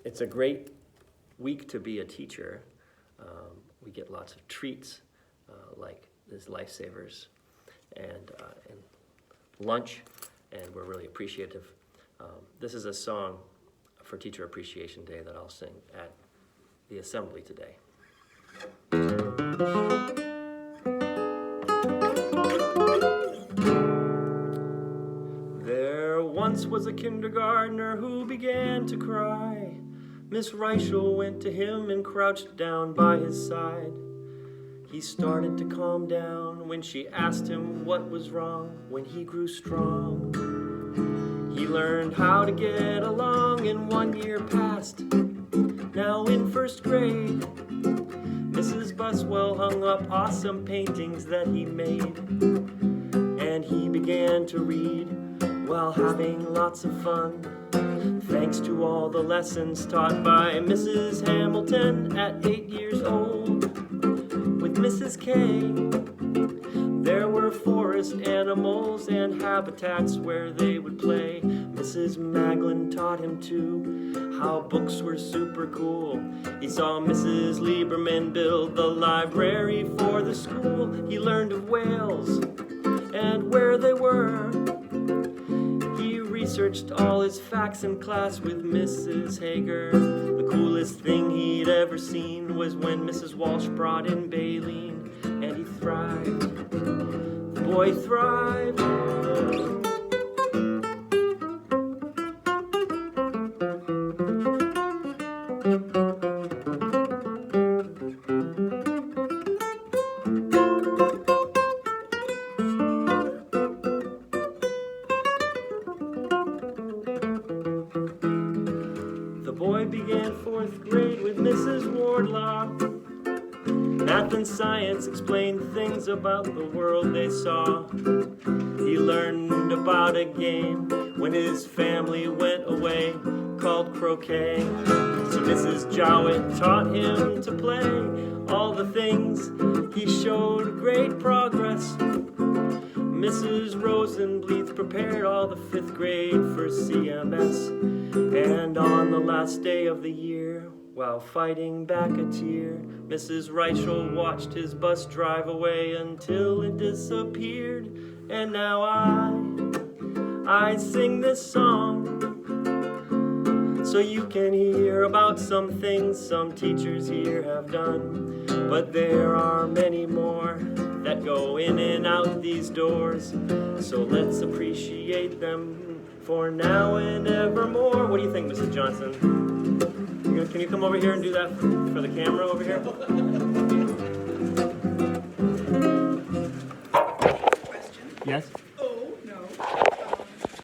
It's a great week to be a teacher. We get lots of treats like this Lifesavers and lunch, and we're really appreciative. This is a song for Teacher Appreciation Day that I'll sing at the assembly today. There once was a kindergartner who began to cry. Miss Reichel went to him and crouched down by his side. He started to calm down when she asked him what was wrong. When he grew strong, he learned how to get along, and 1 year passed. Now in first grade, Mrs. Buswell hung up awesome paintings that he made, and he began to read while having lots of fun, thanks to all the lessons taught by Mrs. Hamilton at 8 years old. With Mrs. K, there were forest animals and habitats where they would play. Mrs. Maglin taught him too how books were super cool. He saw Mrs. Lieberman build the library for the school. He learned of whales and where they were. He researched all his facts in class with Mrs. Hager. The coolest thing he'd ever seen was when Mrs. Walsh brought in Baleen, and he thrived. The boy thrived. The boy began 4th grade with Mrs. Wardlaw. Math and science explained things about the world they saw. He learned about a game when his family went away called croquet. So Mrs. Jowett taught him to play all the things. He showed great progress. Mrs. Rosenbleeth prepared all the 5th grade for CMS. And on the last day of the year, while fighting back a tear, Mrs. Reichel watched his bus drive away until it disappeared. And now I sing this song so you can hear about some things some teachers here have done. But there are many more that go in and out these doors, so let's appreciate them for now and evermore. What do you think, Mrs. Johnson? Can you come over here and do that for the camera over here? Question. Yes?